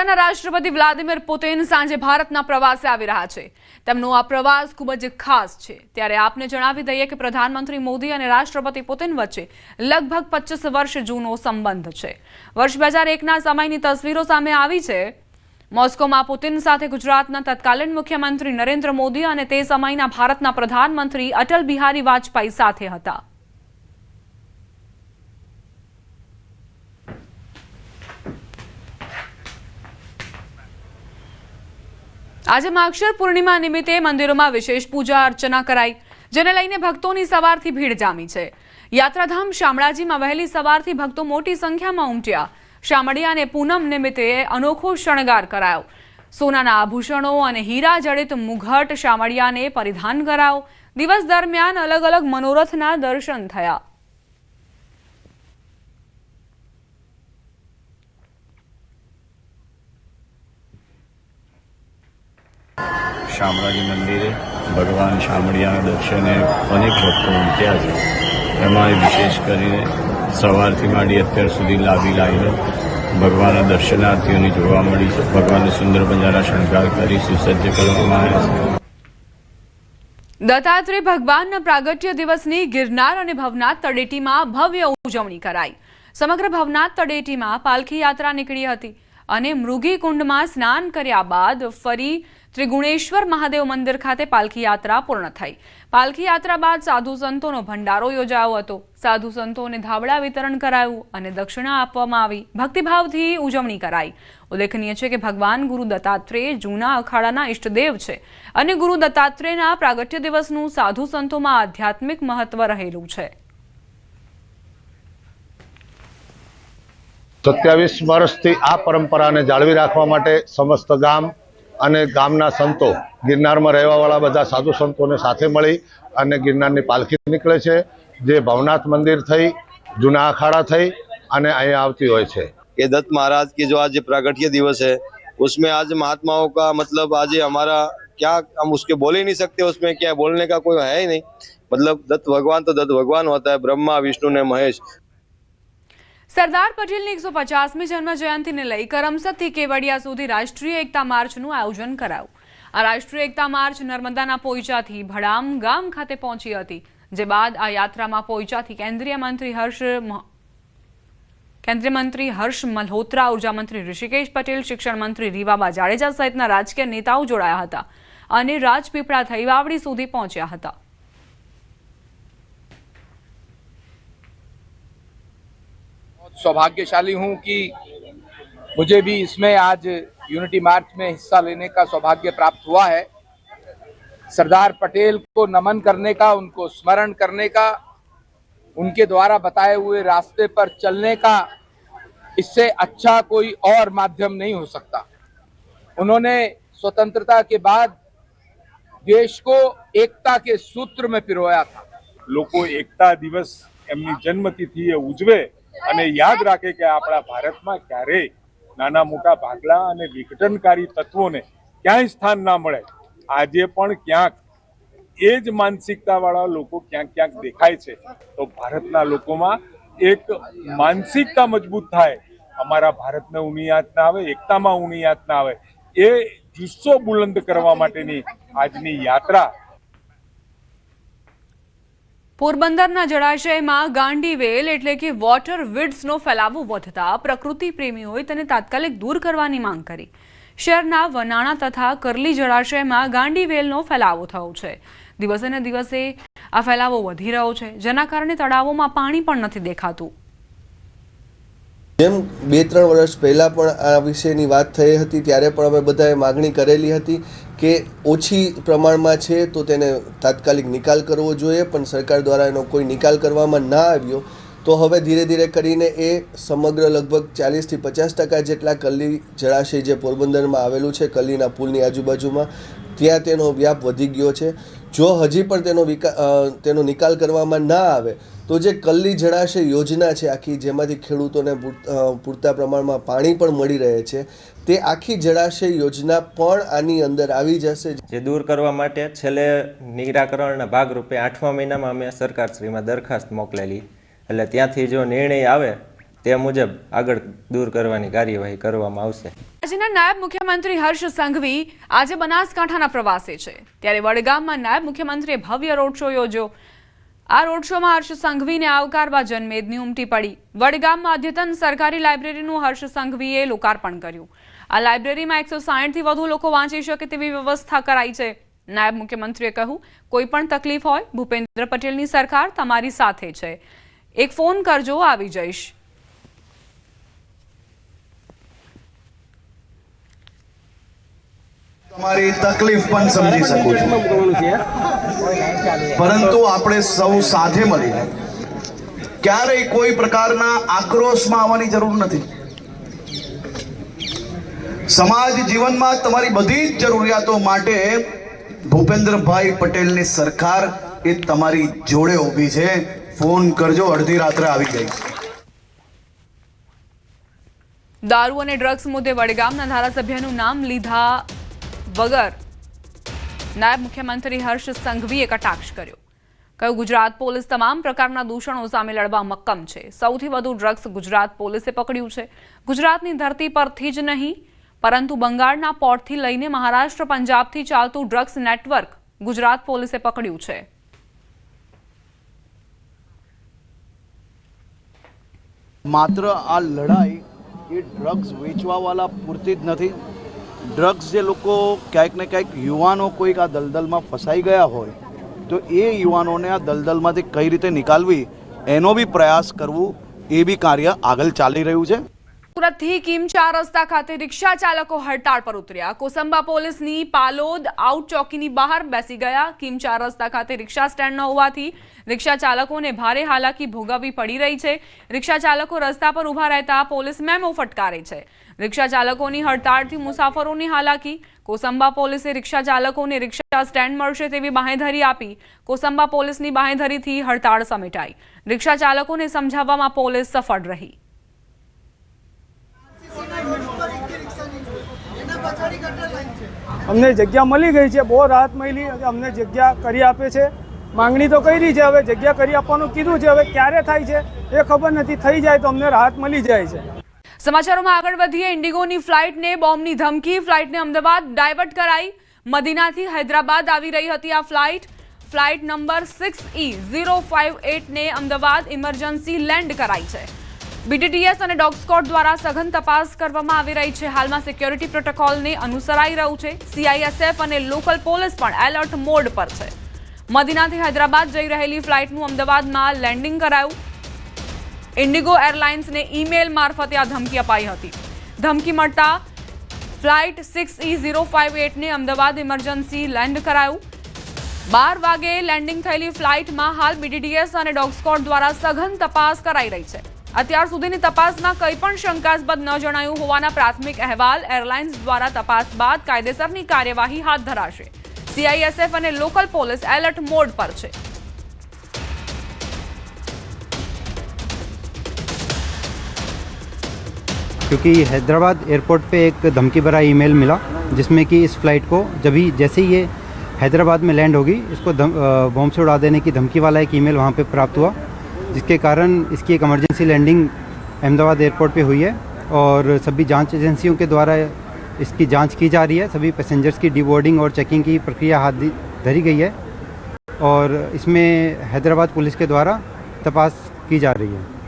રશિયાના રાષ્ટ્રપતિ Vladimir Putin સાંજે ભારતના પ્રવાસે આવી રહ્યા છે। તેમનો આ પ્રવાસ ખૂબ જ ખાસ છે। ત્યારે આપને જણાવી દઈએ કે પ્રધાનમંત્રી મોદી અને રાષ્ટ્રપતિ પુતિન વચ્ચે લગભગ 25 વર્ષ જૂનો સંબંધ છે। વર્ષ 2001ના સમયની તસવીરો સામે આવી છે। મોસ્કોમાં પુતિન સાથે ગુજરાતના તત્કાલીન મુખ્યમંત્રી નરેન્દ્ર મોદી અને તે સમયના ભારતના પ્રધાનમંત્રી અટલ બિહારી વાજપેયી સાથે હતા। આજે માગશર પૂર્ણિમા નિમિત્તે મંદિરોમાં વિશેષ પૂજા અર્ચના કરાઈ, જેને લઈને ભક્તોની સવારથી ભીડ જામી છે। યાત્રાધામ શામળાજીમાં વહેલી સવારથી ભક્તો મોટી સંખ્યામાં ઉમટ્યા। શામળિયા અને પૂનમ નિમિત્તે અનોખો શણગાર કરાયો। સોનાના આભૂષણો અને હીરા જડિત મુઘટ શામળિયાને પરિધાન કરાયો। દિવસ દરમિયાન અલગ અલગ મનોરથના દર્શન થયા। શામળાજી મંદિરે ભગવાન શામળિયાના દર્શને અનેક ભક્તો ઉમટ્યા છે। એમાં વિશેષ કરીને સવારથી માંડી અત્યાર સુધી લાંબી લાઈનો ભગવાનના દર્શનાર્થીઓની જોવા મળી છે। ભગવાનને સુંદર મજાના શણગાર કરી સુસજ્જ કરવામાં આવ્યા છે। દત્તાત્રેય ભગવાનના પ્રાગટ્ય દિવસની ગિરનાર અને ભવનાથ તળેટીમાં ભવ્ય ઉજવણી કરાઈ। સમગ્ર ભવનાથ તળેટીમાં પાલખી યાત્રા નીકળી હતી અને મૃગી કુંડમાં સ્નાન કર્યા બાદ ફરી ત્રિગુણેશ્વર મહાદેવ મંદિર ખાતે પાલખી યાત્રા પૂર્ણ થઈ। પાલખી યાત્રા બાદ સાધુ સંતોનો ભંડારો યોજાયો હતો। સાધુ સંતોને ધાબળા વિતરણ કરાયું અને દક્ષિણા આપવામાં આવી। ભક્તિભાવથી ઉજવણી કરાઈ। ઉલ્લેખનીય છે કે ભગવાન ગુરુ દત્તાત્રેય જૂના અખાડાના ઇષ્ટદેવ છે અને ગુરુ દત્તાત્રેયના પ્રાગટ્ય દિવસનું સાધુ સંતોમાં આધ્યાત્મિક મહત્વ રહેલું છે। 27 વર્ષથી આ પરંપરાને જાળવી રાખવા માટે સમસ્ત ગામ અને ગામના સંતો ગિરનારમાં રહેવાવાળા બધા સાધુ સંતોને સાથે મળી અને ગિરનારની પાલખી નીકળે છે, જે ભવનાથ મંદિર થઈ જૂના અखाड़ा થઈ અને અહીંયા આવતી હોય છે। ये दत्त महाराज की जो आज प्रागट्य दिवस है उसमें आज महात्माओं का मतलब आज हमारा क्या हम उसके बोल ही नहीं सकते, उसमें क्या बोलने का कोई है ही नहीं। मतलब दत्त भगवान तो दत्त भगवान होता है, ब्रह्मा विष्णु ने महेश। સરદાર પટેલની 150મી જન્મ જયંતિને લઈ કરમસદથી કેવડિયા સુધી રાષ્ટ્રીય એકતા માર્ચનું આયોજન કરાયું। આ રાષ્ટ્રીય એકતા માર્ચ નર્મદાના પોઈચાથી ભડામ ગામ ખાતે પહોંચી હતી, જે બાદ આ યાત્રામાં પોઈચાથી કેન્દ્રીય મંત્રી હર્ષ મલ્હોત્રા, ઉર્જા મંત્રી ઋષિકેશ પટેલ, શિક્ષણ મંત્રી રીવાબા જાડેજા સહિતના રાજકીય નેતાઓ જોડાયા હતા અને રાજપીપળા થઈ વાવડી સુધી પહોંચ્યા હતા। सौभाग्यशाली हूं कि मुझे भी इसमें आज यूनिटी मार्च में हिस्सा लेने का सौभाग्य प्राप्त हुआ है। सरदार पटेल को नमन करने का, उनको स्मरण करने का, उनके द्वारा बताए हुए रास्ते पर चलने का, इससे अच्छा कोई और माध्यम नहीं हो सकता। उन्होंने स्वतंत्रता के बाद देश को एकता के सूत्र में पिरोया था। लोगों एकता दिवस एमनी जन्मतिथि उजवे અને યાદ રાખે કે આપણા ભારતમાં ક્યારેય નાના મોટા ભાગલા અને વિઘટનકારી તત્વોને ક્યાંય સ્થાન ના મળે। આજે પણ ક્યાંક એ જ માનસિકતાવાળા લોકો ક્યાંક ક્યાંક દેખાય છે। તો ભારતના લોકોમાં એક માનસિકતા મજબૂત થાય, અમારા ભારતને ઊની યાદ ના આવે, એકતામાં ઊની યાદ ના આવે, એ જુસ્સો બુલંદ કરવા માટેની આજની યાત્રા। પોરબંદરના જળાશયમાં ગાંડીવેલ એટલે કે વોટર વીડ્સનો ફેલાવો વધતા પ્રકૃતિ પ્રેમીઓએ તેને તાત્કાલિક દૂર કરવાની માંગ કરી। શહેરના વનાણા તથા કરલી જળાશયમાં ગાંડીવેલનો ફેલાવો થયો છે। દિવસે ને દિવસે આ ફેલાવો વધી રહ્યો છે, જેના કારણે તળાવોમાં પાણી પણ નથી દેખાતું। જેમ 2-3 વર્ષ પહેલા પણ આ વિષયની વાત થઈ હતી, ત્યારે પણ અમે બધાએ માગણી કરેલી હતી કે ઓછી પ્રમાણમાં છે તો તેને તાત્કાલિક નિકાલ કરવો જોઈએ, પણ સરકાર દ્વારા એનો કોઈ નિકાલ કરવામાં ના આવ્યો। તો હવે ધીરે ધીરે કરીને એ સમગ્ર લગભગ 40થી 50% જેટલા કલ્લી જળાશય જે પોરબંદરમાં આવેલું છે, કલ્લીના પુલની આજુબાજુમાં, ત્યાં તેનો વ્યાપ વધી ગયો છે। જો હજી પણ તેનો નિકાલ કરવામાં ના આવે તો જે કલ્લી જળાશય યોજના છે આખી, જેમાંથી ખેડૂતોને પૂરતા પ્રમાણમાં પાણી પણ મળી રહે છે, તે આખી જળાશય યોજના પણ આની અંદર આવી જશે। જે દૂર કરવા માટે છેલ્લે નિરાકરણના ભાગરૂપે 8મા મહિનામાં અમે સરકારશ્રીમાં દરખાસ્ત મોકલેલી, એટલે ત્યાંથી જો નિર્ણય આવે તે મુજબ આગળ દૂર કરવાની કાર્યવાહી કરવામાં આવશે। રાજ્યના નાયબ મુખ્યમંત્રી હર્ષ સંઘવી આજે બનાસકાંઠાના પ્રવાસે છે, ત્યારે વડગામમાં નાયબ મુખ્યમંત્રીએ ભવ્ય રોડ શો યોજ્યો। આ રોડ શોમાં હર્ષ સંઘવીને આવકારવા જનમેદની ઉમટી પડી। વડગામમાં અદ્યતન સરકારી લાઇબ્રેરીનું હર્ષ સંઘવીએ લોકાર્પણ કર્યું। આ લાઇબ્રેરીમાં 160થી વધુ લોકો વાંચી શકે તેવી વ્યવસ્થા કરાઈ છે। નાયબ મુખ્યમંત્રીએ કહ્યું, કોઈ પણ તકલીફ હોય, ભૂપેન્દ્ર પટેલની સરકાર તમારી સાથે છે, એક ફોન કરજો, આવી જઈશ। તમારી તકલીફ પણ સમજી શકું છું, પરંતુ આપણે સૌ સાથે મળીને ક્યારેય કોઈ પ્રકારના આક્રોશમાં આવવાની જરૂર નથી। સમાજ જીવનમાં તમારી બધી જ જરૂરિયાતો માટે ભૂપેન્દ્રભાઈ પટેલની સરકાર એ તમારી જોડે ઊભી છે। ફોન કરજો, અડધી રાત્રે આવી જઈશ। દારૂ અને ડ્રગ્સ મુદ્દે વડગામના ધારાસભ્યનું નામ લીધા વગર નાયબ મુખ્યમંત્રી હર્ષ સંઘવીએ કટાક્ષ કર્યો। કહ્યું, ગુજરાત પોલીસ તમામ પ્રકારના દૂષણો સામે લડવા મક્કમ છે। સૌથી વધુ ડ્રગ્સ ગુજરાત પોલીસે પકડ્યું છે। ગુજરાતની ધરતી પરથી જ નહીં, પરંતુ બંગાળના પોર્ટથી લઈને મહારાષ્ટ્ર, પંજાબથી ચાલતું ડ્રગ્સ નેટવર્ક ગુજરાત પોલીસે પકડ્યું છે। માત્ર આ લડાઈ એ ડ્રગ્સ વેચવાવાળા પૂરતી જ નથી। ડ્રગ્સ જે લોકો ક્યાંક ને ક્યાંક યુવાનો કોઈક આ દલદલમાં ફસાઈ ગયા હોય તો એ યુવાનોને આ દલદલમાંથી કઈ રીતે નિકાલવી એનો બી પ્રયાસ કરવું, એ બી કાર્ય આગળ ચાલી રહ્યું છે। સુરતથી કિમ 4 રસ્તા ખાતે રિક્ષા ચાલકો હડતાળ પર ઉતર્યા। કોસંબા પોલીસની પાલોદ આઉટ ચોકીની બહાર બેસી ગયા। કિમ 4 રસ્તા ખાતે રિક્ષા સ્ટેન્ડ ન હોવાથી રિક્ષા ચાલકોને ભારે હાલાકી ભોગવવી પડી રહી છે। રિક્ષા ચાલકો રસ્તા પર ઊભા રહેતા પોલીસ મેમો ફટકારે છે। રિક્ષા ચાલકોની હડતાળથી મુસાફરોની હાલાકી। કોસંબા પોલીસે રિક્ષા ચાલકોને રિક્ષા સ્ટેન્ડ મળશે તેવી બાંહેધરી આપી। કોસંબા પોલીસની બાંહેધરીથી હડતાળ સમેટાઈ। રિક્ષા ચાલકોને સમજાવવામાં પોલીસ સફળ રહી। અમને જગ્યા મળી ગઈ છે, બહુ રાહત મળી, અમને જગ્યા કરી આપે છે। માંગણી તો કરી છે, હવે જગ્યા કરી આપવાનું કીધું છે, હવે ક્યારે થાય છે એ ખબર નથી। થઈ જાય તો અમને રાહત મળી જાય છે। સમાચારોમાં આગળ વધીએ। ઇન્ડિગોની ફ્લાઇટને બોમ્બની ધમકી। ફ્લાઇટને અમદાવાદ ડાયવર્ટ કરાઈ। મદીનાથી હૈદરાબાદ આવી રહી હતી આ ફ્લાઇટ નંબર 6E058ને અમદાવાદ ઇમરજન્સી લેન્ડ કરાઈ છે। બીટીટીએસ અને ડોગ સ્ક્વોડ દ્વારા સઘન તપાસ કરવામાં આવી રહી છે। હાલમાં સિક્યોરિટી પ્રોટોકોલને અનુસરાઈ રહ્યું છે। સીઆઈએસએફ અને લોકલ પોલીસ પણ એલર્ટ મોડ પર છે। મદીનાથી હૈદરાબાદ જઈ રહેલી ફ્લાઇટનું અમદાવાદમાં લેન્ડિંગ કરાયું। ઇન્ડિગો એરલાઇન્સને ઈમેલ મારફતે આ ધમકી અપાઈ હતી। ધમકી મળતા ફ્લાઇટ 6E058ને અમદાવાદ ઇમરજન્સી લેન્ડ કરાયું। 12 વાગે લેન્ડિંગ થયેલી ફ્લાઇટમાં હાલ બીટીટીએસ અને ડોગ સ્ક્વોડ દ્વારા સઘન તપાસ કરાઈ રહી છે। અત્યાર સુધીની તપાસમાં કંઈ પણ શંકાસ્પદ ન જણાયું હોવાના પ્રાથમિક અહેવાલ એરલાઇન્સ દ્વારા તપાસ બાદ કાયદેસરની કાર્યવાહી હાથ ધરાશે। સીઆઈએસએફ અને લોકલ પોલીસ એલર્ટ મોડ પર છે। क्योंकि हैदराबाद एयरपोर्ट पे एक धमकी भरा ईमेल मिला जिसमें कि इस फ्लाइट को जैसे ही ये हैदराबाद में लैंड होगी इसको बॉम्ब से उड़ा देने की धमकी वाला एक ईमेल वहाँ पे प्राप्त हुआ, जिसके कारण इसकी एक इमरजेंसी लैंडिंग अहमदाबाद एयरपोर्ट पे हुई है और सभी जांच एजेंसियों के द्वारा इसकी जांच की जा रही है। सभी पैसेंजर्स की डिबोर्डिंग और चेकिंग की प्रक्रिया हाथ धरी गई है और इसमें हैदराबाद पुलिस के द्वारा तपास की जा रही है।